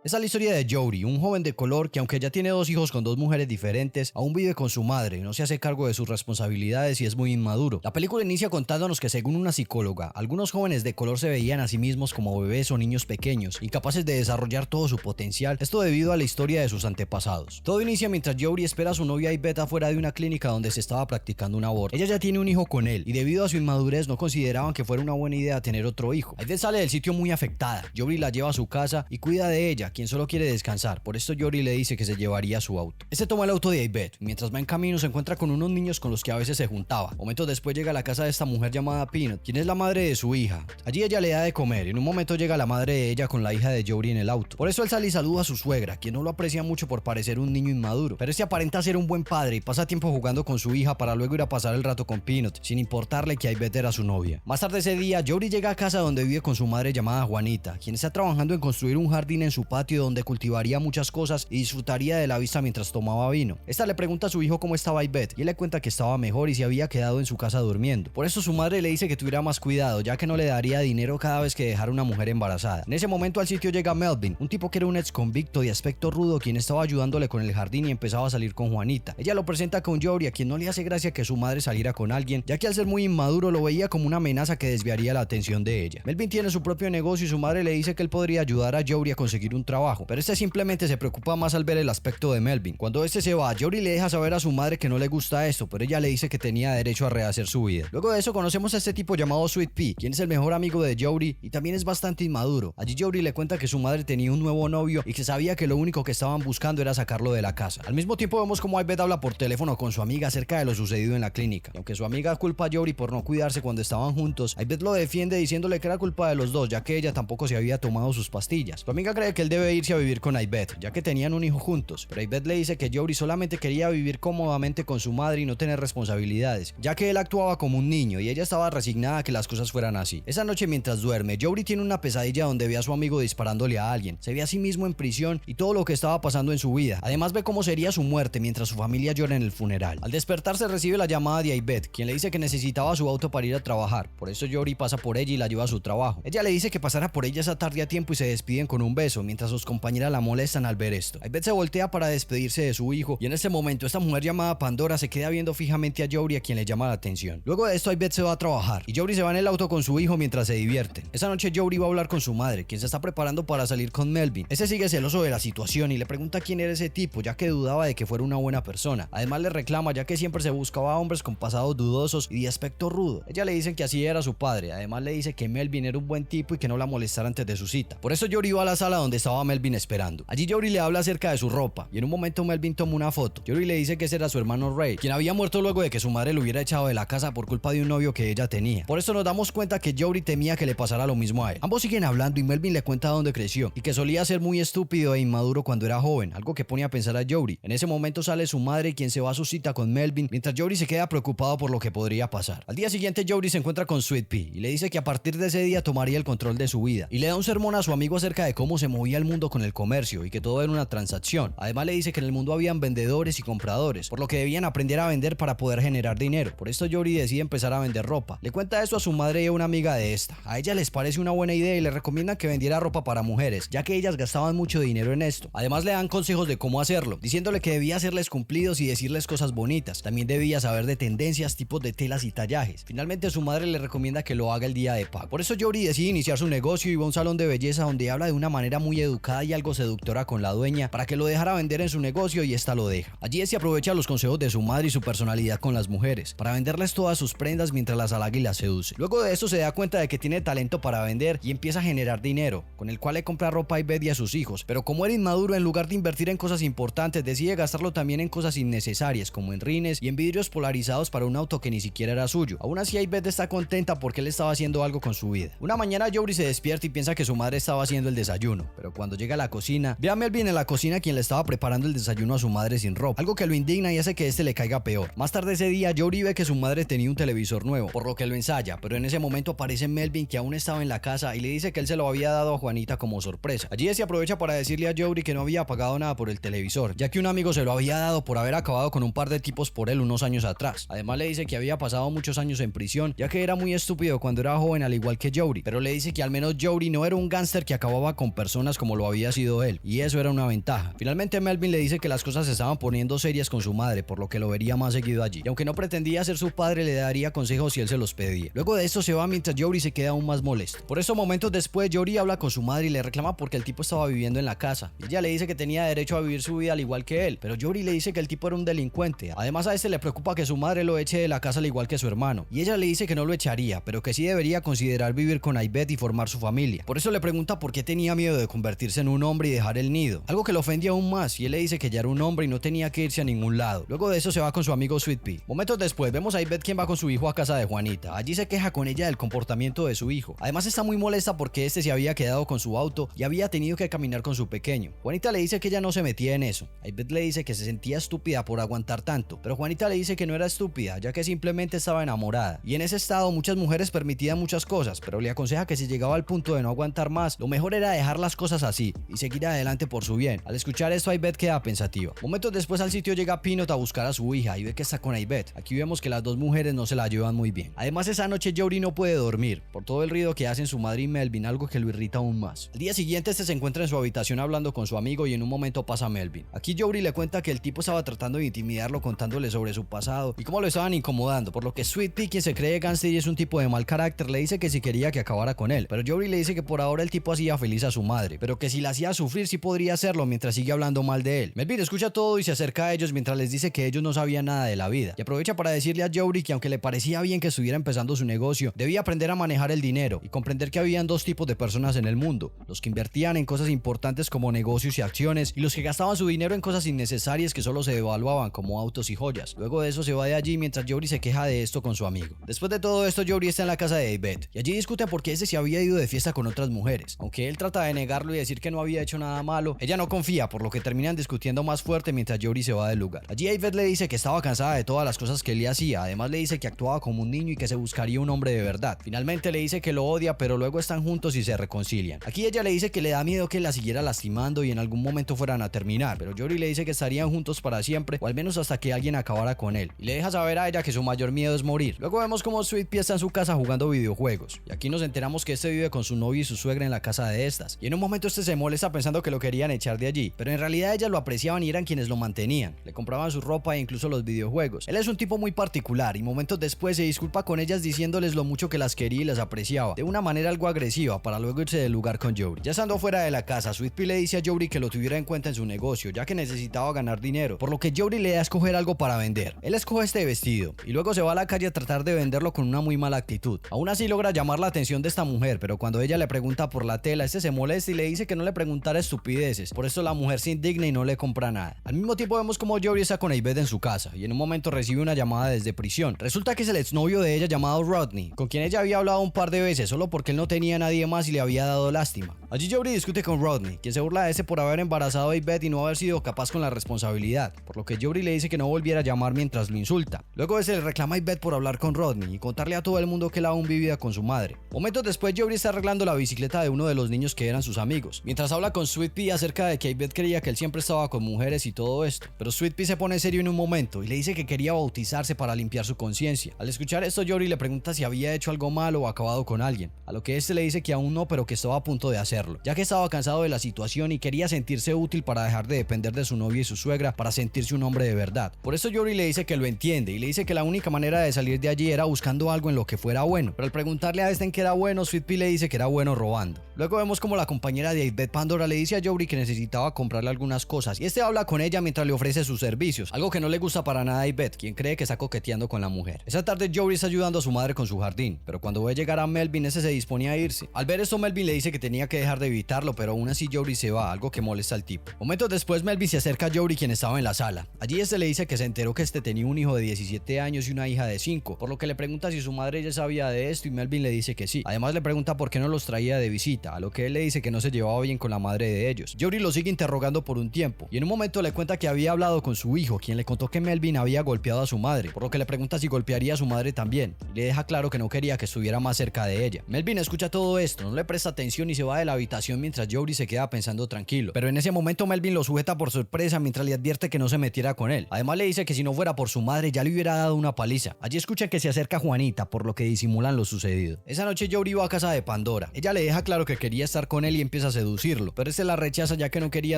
Esa es la historia de Jory, un joven de color que aunque ya tiene 2 hijos con 2 mujeres diferentes, aún vive con su madre, no se hace cargo de sus responsabilidades y es muy inmaduro. La película inicia contándonos que según una psicóloga, algunos jóvenes de color se veían a sí mismos como bebés o niños pequeños, incapaces de desarrollar todo su potencial, esto debido a la historia de sus antepasados. Todo inicia mientras Jory espera a su novia Yvette afuera de una clínica donde se estaba practicando un aborto. Ella ya tiene un hijo con él y debido a su inmadurez no consideraban que fuera una buena idea tener otro hijo. Yvette sale del sitio muy afectada, Jory la lleva a su casa y cuida de ella, quien solo quiere descansar, por esto Jory le dice que se llevaría su auto. Este toma el auto de Yvette, mientras va en camino se encuentra con unos niños con los que a veces se juntaba. Momentos después llega a la casa de esta mujer llamada Peanut, quien es la madre de su hija. Allí ella le da de comer y en un momento llega la madre de ella con la hija de Jory en el auto. Por eso él sale y saluda a su suegra, quien no lo aprecia mucho por parecer un niño inmaduro, pero este aparenta ser un buen padre y pasa tiempo jugando con su hija para luego ir a pasar el rato con Peanut, sin importarle que Yvette era su novia. Más tarde ese día, Jory llega a casa donde vive con su madre llamada Juanita, quien está trabajando en construir un jardín en su patio donde cultivaría muchas cosas y disfrutaría de la vista mientras tomaba vino. Esta le pregunta a su hijo cómo estaba Yvette y él le cuenta que estaba mejor y se había quedado en su casa durmiendo. Por eso su madre le dice que tuviera más cuidado, ya que no le daría dinero cada vez que dejara una mujer embarazada. En ese momento al sitio llega Melvin, un tipo que era un ex convicto de aspecto rudo, quien estaba ayudándole con el jardín y empezaba a salir con Juanita. Ella lo presenta con Jory, a quien no le hace gracia que su madre saliera con alguien, ya que al ser muy inmaduro lo veía como una amenaza que desviaría la atención de ella. Melvin tiene su propio negocio y su madre le dice que él podría ayudar a Jory a conseguir un trabajo, pero este simplemente se preocupa más al ver el aspecto de Melvin. Cuando este se va, Jory le deja saber a su madre que no le gusta esto, pero ella le dice que tenía derecho a rehacer su vida. Luego de eso conocemos a este tipo llamado Sweet Pea, quien es el mejor amigo de Jory y también es bastante inmaduro. Allí Jory le cuenta que su madre tenía un nuevo novio y que sabía que lo único que estaban buscando era sacarlo de la casa. Al mismo tiempo vemos como Yvette habla por teléfono con su amiga acerca de lo sucedido en la clínica. Y aunque su amiga culpa a Jory por no cuidarse cuando estaban juntos, Yvette lo defiende diciéndole que era culpa de los dos, ya que ella tampoco se había tomado sus pastillas. Su amiga cree que él debe irse a vivir con Yvette, ya que tenían un hijo juntos, pero Yvette le dice que Jory solamente quería vivir cómodamente con su madre y no tener responsabilidades, ya que él actuaba como un niño y ella estaba resignada a que las cosas fueran así. Esa noche mientras duerme, Jory tiene una pesadilla donde ve a su amigo disparándole a alguien, se ve a sí mismo en prisión y todo lo que estaba pasando en su vida. Además ve cómo sería su muerte mientras su familia llora en el funeral. Al despertarse recibe la llamada de Yvette, quien le dice que necesitaba su auto para ir a trabajar, por eso Jory pasa por ella y la lleva a su trabajo. Ella le dice que pasara por ella esa tarde a tiempo y se despiden con un beso, mientras sus compañeras la molestan al ver esto. Yvette se voltea para despedirse de su hijo y en ese momento esta mujer llamada Pandora se queda viendo fijamente a Jory, a quien le llama la atención. Luego de esto Yvette se va a trabajar y Jory se va en el auto con su hijo mientras se divierten. Esa noche Jory va a hablar con su madre, quien se está preparando para salir con Melvin. Ese sigue celoso de la situación y le pregunta quién era ese tipo, ya que dudaba de que fuera una buena persona. Además le reclama, ya que siempre se buscaba a hombres con pasados dudosos y de aspecto rudo. Ella le dice que así era su padre. Además le dice que Melvin era un buen tipo y que no la molestara antes de su cita. Por eso Jory va a la sala donde estaba Melvin esperando. Allí Jory le habla acerca de su ropa y en un momento Melvin toma una foto. Jory le dice que ese era su hermano Ray, quien había muerto luego de que su madre lo hubiera echado de la casa por culpa de un novio que ella tenía. Por eso nos damos cuenta que Jory temía que le pasara lo mismo a él. Ambos siguen hablando y Melvin le cuenta dónde creció y que solía ser muy estúpido e inmaduro cuando era joven, algo que pone a pensar a Jory. En ese momento sale su madre, quien se va a su cita con Melvin, mientras Jory se queda preocupado por lo que podría pasar. Al día siguiente Jory se encuentra con Sweet Pea y le dice que a partir de ese día tomaría el control de su vida y le da un sermón a su amigo acerca de cómo se movía el mundo con el comercio y que todo era una transacción. Además le dice que en el mundo habían vendedores y compradores, por lo que debían aprender a vender para poder generar dinero. Por esto Jory decide empezar a vender ropa. Le cuenta esto a su madre y a una amiga de esta. A ella les parece una buena idea y le recomiendan que vendiera ropa para mujeres, ya que ellas gastaban mucho dinero en esto. Además le dan consejos de cómo hacerlo, diciéndole que debía hacerles cumplidos y decirles cosas bonitas. También debía saber de tendencias, tipos de telas y tallajes. Finalmente su madre le recomienda que lo haga el día de pago. Por eso Jory decide iniciar su negocio y va a un salón de belleza donde habla de una manera muy educada y algo seductora con la dueña para que lo dejara vender en su negocio y esta lo deja. Allí se aprovecha los consejos de su madre y su personalidad con las mujeres para venderles todas sus prendas mientras las halaga y las seduce. Luego de esto se da cuenta de que tiene talento para vender y empieza a generar dinero, con el cual le compra ropa a Yvette y a sus hijos. Pero como era inmaduro, en lugar de invertir en cosas importantes, decide gastarlo también en cosas innecesarias, como en rines y en vidrios polarizados para un auto que ni siquiera era suyo. Aún así Yvette está contenta porque él estaba haciendo algo con su vida. Una mañana Jory se despierta y piensa que su madre estaba haciendo el desayuno, pero cuando llega a la cocina, ve a Melvin en la cocina, quien le estaba preparando el desayuno a su madre sin ropa, algo que lo indigna y hace que este le caiga peor. Más tarde ese día, Jory ve que su madre tenía un televisor nuevo, por lo que lo ensaya, pero en ese momento aparece Melvin, que aún estaba en la casa, y le dice que él se lo había dado a Juanita como sorpresa. Allí se aprovecha para decirle a Jory que no había pagado nada por el televisor, ya que un amigo se lo había dado por haber acabado con un par de tipos por él unos años atrás. Además le dice que había pasado muchos años en prisión, ya que era muy estúpido cuando era joven al igual que Jory, pero le dice que al menos Jory no era un gángster que acababa con personas como como lo había sido él, y eso era una ventaja. Finalmente Melvin le dice que las cosas se estaban poniendo serias con su madre, por lo que lo vería más seguido allí, y aunque no pretendía ser su padre, le daría consejos si él se los pedía. Luego de esto se va mientras Jory se queda aún más molesto. Por esos momentos después, Jory habla con su madre y le reclama porque el tipo estaba viviendo en la casa. Ella le dice que tenía derecho a vivir su vida al igual que él, pero Jory le dice que el tipo era un delincuente. Además, a este le preocupa que su madre lo eche de la casa al igual que su hermano, y ella le dice que no lo echaría, pero que sí debería considerar vivir con Yvette y formar su familia. Por eso le pregunta por qué tenía miedo de convertirse en un hombre y dejar el nido, algo que lo ofende aún más, y él le dice que ya era un hombre y no tenía que irse a ningún lado. Luego de eso se va con su amigo Sweet Pea. Momentos después vemos a Yvette, quien va con su hijo a casa de Juanita. Allí se queja con ella del comportamiento de su hijo. Además está muy molesta porque este se había quedado con su auto y había tenido que caminar con su pequeño. Juanita le dice que ella no se metía en eso. Yvette le dice que se sentía estúpida por aguantar tanto, pero Juanita le dice que no era estúpida, ya que simplemente estaba enamorada. Y en ese estado muchas mujeres permitían muchas cosas, pero le aconseja que si llegaba al punto de no aguantar más, lo mejor era dejar las cosas así y seguir adelante por su bien. Al escuchar esto, Yvette queda pensativa. Momentos después al sitio llega Peanut a buscar a su hija y ve que está con Yvette. Aquí vemos que las dos mujeres no se la llevan muy bien. Además, esa noche Jory no puede dormir por todo el ruido que hacen su madre y Melvin, algo que lo irrita aún más. Al día siguiente este se encuentra en su habitación hablando con su amigo y en un momento pasa Melvin. Aquí Jory le cuenta que el tipo estaba tratando de intimidarlo contándole sobre su pasado y cómo lo estaban incomodando, por lo que Sweet Pea, quien se cree gangster y es un tipo de mal carácter, le dice que si quería que acabara con él, pero Jory le dice que por ahora el tipo hacía feliz a su madre, pero que si la hacía sufrir sí podría hacerlo mientras sigue hablando mal de él. Melvin escucha todo y se acerca a ellos mientras les dice que ellos no sabían nada de la vida, y aprovecha para decirle a Jory que aunque le parecía bien que estuviera empezando su negocio, debía aprender a manejar el dinero y comprender que habían dos tipos de personas en el mundo: los que invertían en cosas importantes como negocios y acciones, y los que gastaban su dinero en cosas innecesarias que solo se devaluaban como autos y joyas. Luego de eso se va de allí mientras Jory se queja de esto con su amigo. Después de todo esto, Jory está en la casa de Yvette y allí discuten por qué ese se había ido de fiesta con otras mujeres. Aunque él trata de negarlo y decir que no había hecho nada malo, ella no confía, por lo que terminan discutiendo más fuerte mientras Jory se va del lugar. Allí Yvette le dice que estaba cansada de todas las cosas que él le hacía. Además le dice que actuaba como un niño y que se buscaría un hombre de verdad. Finalmente le dice que lo odia, pero luego están juntos y se reconcilian. Aquí ella le dice que le da miedo que la siguiera lastimando y en algún momento fueran a terminar, pero Jory le dice que estarían juntos para siempre, o al menos hasta que alguien acabara con él, y le deja saber a ella que su mayor miedo es morir. Luego vemos como Sweet Pea está en su casa jugando videojuegos, y aquí nos enteramos que este vive con su novio y su suegra en la casa de estas, y en un momento este se molesta pensando que lo querían echar de allí, pero en realidad ellas lo apreciaban y eran quienes lo mantenían, le compraban su ropa e incluso los videojuegos. Él es un tipo muy particular y momentos después se disculpa con ellas diciéndoles lo mucho que las quería y las apreciaba, de una manera algo agresiva, para luego irse del lugar con Jory. Ya estando fuera de la casa, Sweet Pea le dice a Jory que lo tuviera en cuenta en su negocio, ya que necesitaba ganar dinero, por lo que Jory le da a escoger algo para vender. Él escoge este vestido y luego se va a la calle a tratar de venderlo con una muy mala actitud. Aún así logra llamar la atención de esta mujer, pero cuando ella le pregunta por la tela, este se molesta y le dice que no le preguntara estupideces. Por eso la mujer se indigna y no le compra nada. Al mismo tiempo vemos como Jory está con Yvette en su casa y en un momento recibe una llamada desde prisión. Resulta que es el exnovio de ella llamado Rodney, con quien ella había hablado un par de veces solo porque él no tenía a nadie más y le había dado lástima. Allí Jory discute con Rodney, quien se burla de ese por haber embarazado a Yvette y no haber sido capaz con la responsabilidad, por lo que Jory le dice que no volviera a llamar mientras lo insulta. Luego se le reclama a Yvette por hablar con Rodney y contarle a todo el mundo que él aún vivía con su madre. Momentos después Jory está arreglando la bicicleta de uno de los niños que eran sus amigos, mientras habla con Sweet Pea acerca de que Yvette creía que él siempre estaba con mujeres y todo esto, pero Sweet Pea se pone serio en un momento y le dice que quería bautizarse para limpiar su conciencia. Al escuchar esto, Jory le pregunta si había hecho algo malo o acabado con alguien, a lo que este le dice que aún no, pero que estaba a punto de hacerlo, ya que estaba cansado de la situación y quería sentirse útil para dejar de depender de su novia y su suegra para sentirse un hombre de verdad. Por eso Jory le dice que lo entiende y le dice que la única manera de salir de allí era buscando algo en lo que fuera bueno, pero al preguntarle a este en qué era bueno, Sweet Pea le dice que era bueno robando. Luego vemos como la compañera de Yvette, Pandora, le dice a Jory que necesitaba comprarle algunas cosas y este habla con ella mientras le ofrece sus servicios, algo que no le gusta para nada a Yvette, quien cree que está coqueteando con la mujer. Esa tarde Jory está ayudando a su madre con su jardín, pero cuando ve llegar a Melvin, ese se disponía a irse. Al ver esto, Melvin le dice que tenía que dejar de evitarlo, pero aún así Jory se va, algo que molesta al tipo. Momentos después Melvin se acerca a Jory, quien estaba en la sala. Allí este le dice que se enteró que este tenía un hijo de 17 años y una hija de 5, por lo que le pregunta si su madre ya sabía de esto y Melvin le dice que sí. Además le pregunta por qué no los traía de visita, a lo que él le dice que no se llevaba bien con la madre de ellos. Jory lo sigue interrogando por un tiempo y en un momento le cuenta que había hablado con su hijo, quien le contó que Melvin había golpeado a su madre, por lo que le pregunta si golpearía a su madre también y le deja claro que no quería que estuviera más cerca de ella. Melvin escucha todo esto, no le presta atención y se va de la habitación mientras Jory se queda pensando tranquilo, pero en ese momento Melvin lo sujeta por sorpresa mientras le advierte que no se metiera con él. Además le dice que si no fuera por su madre ya le hubiera dado una paliza. Allí escucha que se acerca Juanita, por lo que disimulan lo sucedido. Esa noche Jory va a casa de Pandora. Ella le deja claro que quería estar con él y empieza a seducirlo, pero este la rechaza ya que no quería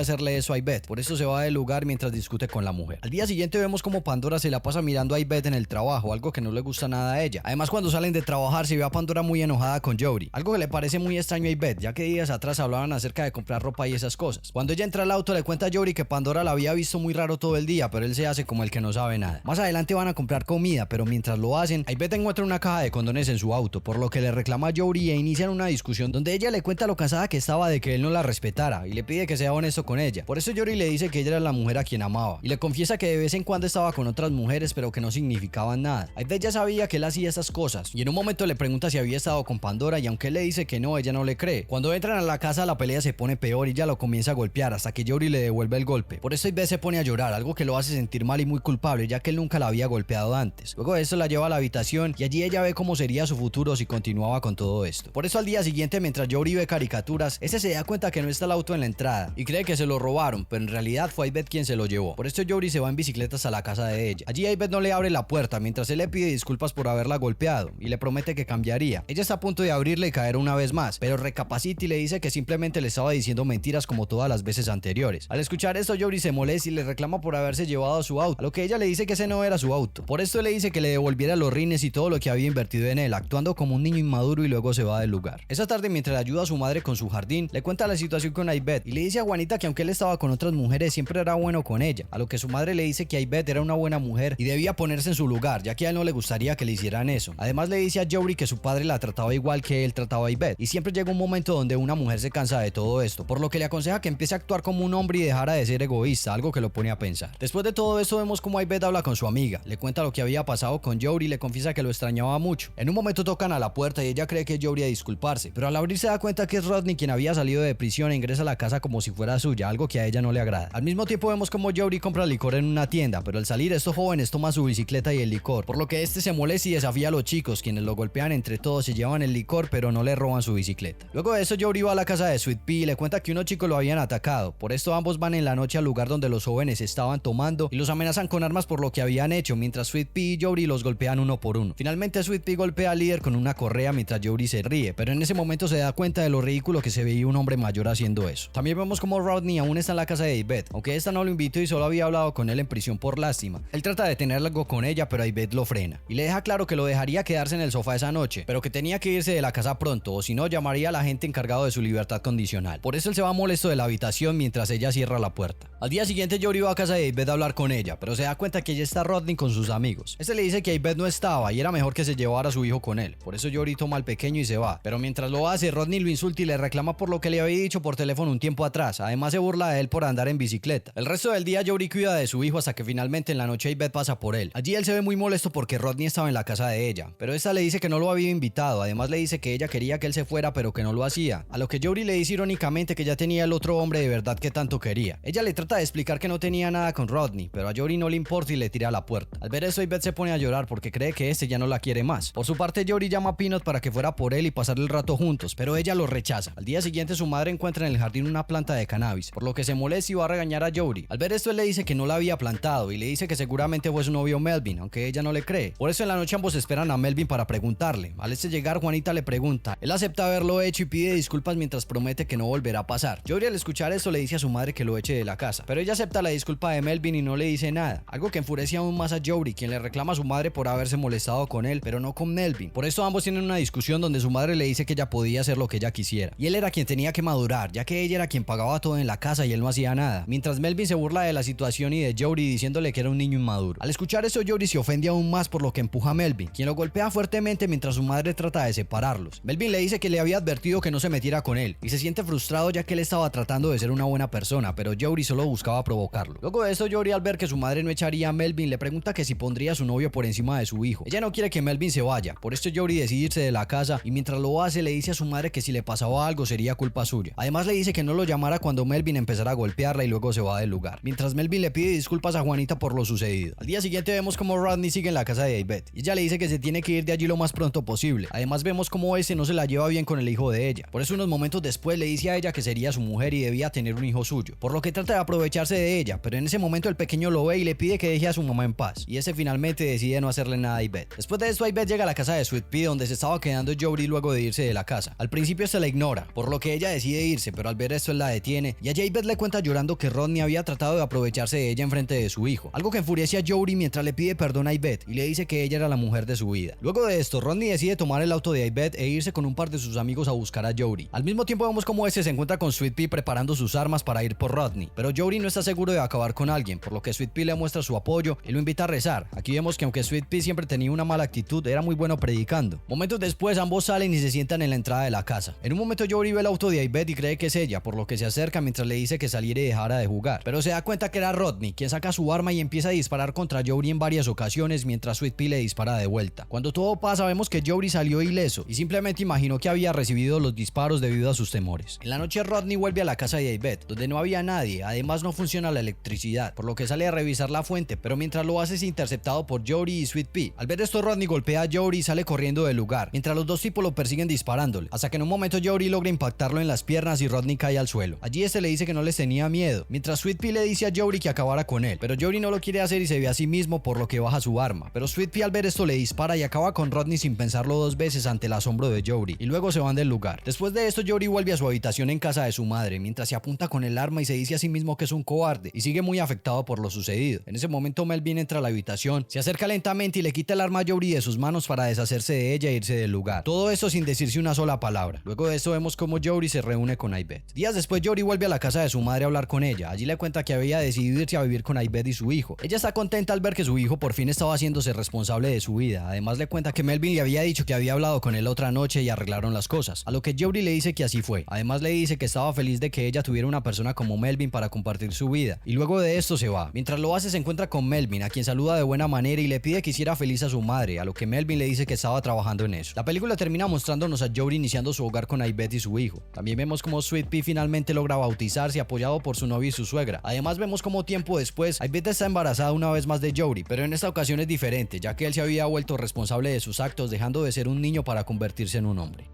hacerle eso a Ivette. Por eso se va del lugar mientras discute con la mujer. Al día siguiente vemos como Pandora se la pasa mirando a Ivette en el trabajo, algo que no le gusta nada a ella. Además, cuando salen de trabajar se ve a Pandora muy enojada con Jodie, algo que le parece muy extraño a Ivette, ya que días atrás hablaban acerca de comprar ropa y esas cosas. Cuando ella entra al auto le cuenta a Jodie que Pandora la había visto muy raro todo el día, pero él se hace como el que no sabe nada. Más adelante van a comprar comida, pero mientras lo hacen, Ivette encuentra una caja de condones en su auto, por lo que le reclama a Jodie e inician una discusión donde ella le cuenta lo cansada que estaba de que él no la respetara y le pide que sea honesto con ella. Por eso Jodie le dice que ella era la mujer a quien amaba y le confiesa que de vez en cuando estaba con otras mujeres, pero que no significaban nada. Ivette ya sabía que él hacía esas cosas y en un momento le pregunta si había estado con Pandora y aunque él le dice que no, ella no le cree. Cuando entran a la casa la pelea se pone peor y ella lo comienza a golpear hasta que Jodie le devuelve el golpe. Por eso Ivette se pone a llorar, algo que lo hace sentir mal y muy culpable ya que él nunca la había golpeado antes. Luego de esto la lleva a la habitación y allí ella ve cómo sería su futuro si continuaba con todo esto. Por eso al día siguiente, mientras Jodie ve caricaturas, ese se da cuenta que no está el auto en la entrada y cree que se lo robaron, pero en realidad fue Ivette quien se lo llevó. Por esto Jodie se va en bicicleta hasta la casa de ella. Allí Ivette no le abre la puerta mientras él le pide disculpas por haberla golpeado y le promete que cambiaría. Ella está a punto de abrirle y caer una vez más, pero recapacita y le dice que simplemente le estaba diciendo mentiras como todas las veces anteriores. Al escuchar esto, Jodie se molesta y le reclama por haberse llevado su auto, a lo que ella le dice que ese no era su auto. Por esto le dice que le devolviera los rines y todo lo que había invertido en él, actuando como un niño inmaduro, y luego se va del lugar. Esa tarde, mientras le ayuda a su madre con su jardín, le cuenta la situación con Ivette y le dice a Juanita que aunque él estaba con otras mujeres, siempre era bueno con ella, a lo que su madre le dice que Ivette era una buena mujer y debía ponerse en su lugar, ya que a él no le gustaría que le hicieran eso. Además le dice a Jodie que su padre la trataba igual que él trataba a Ivette, y siempre llega un momento donde una mujer se cansa de todo esto, por lo que le aconseja que empiece a actuar como un hombre y dejara de ser egoísta, algo que lo pone a pensar. Después de todo esto vemos como Ivette habla con su amiga, le cuenta lo que había pasado con Jodie y le confiesa que lo extrañaba mucho. En un momento tocan a la puerta y ella cree que es Jodie a disculparse, pero al abrir se da cuenta que es Rodney quien había salido de prisión e ingresa a la casa como si fuera suya, algo que a ella no le agrada. Al mismo tiempo vemos como Jodie compra licor en una tienda, pero al salir estos jóvenes toman su bicicleta y el licor, por lo que este se molesta y desafía a los chicos, quienes lo golpean entre todos y llevan el licor, pero no le roban su bicicleta. Luego de eso Jodie va a la casa de Sweet Pea y le cuenta que unos chicos lo habían atacado. Por esto ambos van en la noche al lugar donde los jóvenes estaban tomando y los amenazan con armas por lo que habían hecho, mientras Sweet Pea y Jodie los golpean uno por uno. Finalmente Sweet Pea golpea al líder con una correa mientras Jodie se ríe, pero en ese momento se da cuenta de lo ridículo que se veía un hombre mayor haciendo eso. También vemos como Rodney aún está en la casa de Ivette, aunque esta no lo invitó y solo había hablado con él en prisión por lástima. Él trata de tener algo con ella, pero Ivette lo frena y le deja claro que lo dejaría quedarse en el sofá esa noche, pero que tenía que irse de la casa pronto, o si no llamaría a la gente encargado de su libertad condicional. Por eso él se va molesto de la habitación mientras ella cierra la puerta. Al día siguiente Jodie va a casa de Ivette a hablar con ella, pero se da cuenta que ya está Rodney con sus amigos. Este le dice que Ivette no estaba y era mejor que se llevara a su hijo con él. Por eso Jodie toma al pequeño y se va, pero mientras lo hace, Rodney lo insulta y le reclama por lo que le había dicho por teléfono un tiempo atrás. Además se burla de él por andar en bicicleta. El resto del día Jodie cuida de su hijo hasta que finalmente en la noche Ivette pasa por él. Allí él se ve muy molesto porque Rodney estaba en la casa de ella, pero esta le dice que no lo había invitado. Además le dice que ella quería que él se fuera pero que no lo hacía, a lo que Jodie le dice irónicamente que ya tenía el otro hombre de verdad que tanto quería. Ella le trata de explicar que no tenía nada con Rodney, pero a Jodie no le importa y le tira a la puerta. Al ver eso Ivette se pone a llorar porque cree que este ya no la quiere más. Por su parte Jodie llama a Peanut para que fuera por él y pasar el rato juntos, pero ella lo rechaza. Al día siguiente su madre encuentra en el jardín una planta de cannabis, por lo que se molesta y va a regañar a Jodie. Al ver esto él le dice que no la había plantado y le dice que seguramente fue su novio Melvin, aunque ella no le cree. Por eso en la noche ambos esperan a Melvin para preguntarle. Al llegar Juanita le pregunta, él acepta haberlo hecho y pide disculpas mientras promete que no volverá a pasar. Jodie al escuchar esto le dice a su madre que lo eche de la casa, pero ella acepta la disculpa de Melvin y no le dice nada, algo que enfurece aún más a Jodie, quien le reclama a su madre por haberse molestado con él, pero no con Melvin. Por eso ambos tienen una discusión donde su madre le dice que ella podía hacer lo que ella quisiera y él era quien tenía que madurar, ya que ella era quien pagaba todo en la casa y él no hacía nada, mientras Melvin se burla de la situación y de Jodie diciéndole que era un niño inmaduro. Al escuchar eso Jodie se ofende aún más, por lo que empuja a Melvin, quien lo golpea fuertemente mientras su madre trata de separarlos. Melvin le dice que le había advertido que no se metiera con él y se siente frustrado ya que él estaba tratando de ser una buena persona, pero Jodie solo buscaba provocarlo. Luego de esto Jodie, al ver que su madre no echaría a Melvin, le pregunta que si pondría a su novio por encima de su hijo. Ella no quiere que Melvin se vaya, por esto Jodie decide irse de la casa y mientras lo hace le dice a su madre que si le pasaba algo sería culpa suya. Además le dice que no lo llamara cuando Melvin empezara a golpearla y luego se va del lugar, mientras Melvin le pide disculpas a Juanita por lo sucedido. Al día siguiente vemos como Rodney sigue en la casa de Ivette y ella le dice que se tiene que ir de allí lo más pronto posible. Además vemos como ese no se la lleva bien con el hijo de ella, por eso unos momentos después le dice a ella que sería su mujer y debía tener un hijo suyo, por lo que trata de aprovecharse de ella, pero en ese momento el pequeño lo ve y le pide que deje a su mamá en paz, y ese finalmente decide no hacerle nada a Ivette. Después de esto Ivette llega a la casa de Sweet Pea donde se estaba quedando Jodie luego de irse de la casa. Al principio se la ignora, por lo que ella decide irse, pero al ver esto él la detiene y a Yvette le cuenta llorando que Rodney había tratado de aprovecharse de ella enfrente de su hijo, algo que enfurece a Jodie mientras le pide perdón a Yvette y le dice que ella era la mujer de su vida. Luego de esto, Rodney decide tomar el auto de Yvette e irse con un par de sus amigos a buscar a Jodie. Al mismo tiempo vemos cómo este se encuentra con Sweet Pea preparando sus armas para ir por Rodney, pero Jodie no está seguro de acabar con alguien, por lo que Sweet Pea le muestra su apoyo y lo invita a rezar. Aquí vemos que aunque Sweet Pea siempre tenía una mala actitud, era muy bueno predicando. Momentos después ambos salen y se sientan en la entrada de la casa. En un momento Jodie ve el auto de Yvette y cree que es ella, por lo que se acerca mientras le dice que saliera y dejara de jugar, pero se da cuenta que era Rodney, quien saca su arma y empieza a disparar contra Jodie en varias ocasiones mientras Sweet Pea le dispara de vuelta. Cuando todo pasa vemos que Jodie salió ileso y simplemente imaginó que había recibido los disparos debido a sus temores. En la noche Rodney vuelve a la casa de Yvette, donde no había nadie, además no funciona la electricidad, por lo que sale a revisar la fuente, pero mientras lo hace es interceptado por Jodie y Sweet Pea. Al ver esto Rodney golpea a Jodie y sale corriendo del lugar, mientras los dos tipos lo persiguen disparándole, hasta que en un momento Jodie logra impactarlo en las piernas y Rodney cae al suelo. Allí este le dice que no les tenía miedo, mientras Sweet Pea le dice a Jodie que acabara con él, pero Jodie no lo quiere hacer y se ve a sí mismo, por lo que baja su arma, pero Sweet Pea al ver esto le dispara y acaba con Rodney sin pensarlo dos veces ante el asombro de Jodie, y luego se van del lugar. Después de esto Jodie vuelve a su habitación en casa de su madre, mientras se apunta con el arma y se dice a sí mismo que es un cobarde, y sigue muy afectado por lo sucedido. En ese momento Melvin entra a la habitación, se acerca lentamente y le quita el arma a Jodie de sus manos para deshacerse de ella e irse del lugar. Todo esto sin decirse una sola palabra. Luego de esto vemos cómo Jodie se reúne con Yvette. Días después Jodie vuelve a la casa de su madre a hablar con ella. Allí le cuenta que había decidido irse a vivir con Yvette y su hijo. Ella está contenta al ver que su hijo por fin estaba haciéndose responsable de su vida. Además le cuenta que Melvin le había dicho que había hablado con él otra noche y arreglaron las cosas, a lo que Jodie le dice que así fue. Además le dice que estaba feliz de que ella tuviera una persona como Melvin para compartir su vida, y luego de esto se va. Mientras lo hace se encuentra con Melvin, a quien saluda de buena manera y le pide que hiciera feliz a su madre, a lo que Melvin le dice que estaba trabajando en eso. La película termina mostrándonos a Jodie iniciando su hogar con Yvette y su hijo. También vemos cómo Sweet Pea finalmente logra bautizarse apoyado por su novio y su suegra. Además vemos cómo tiempo después Yvette está embarazada una vez más de Jodie, pero en esta ocasión es diferente, ya que él se había vuelto responsable de sus actos, dejando de ser un niño para convertirse en un hombre.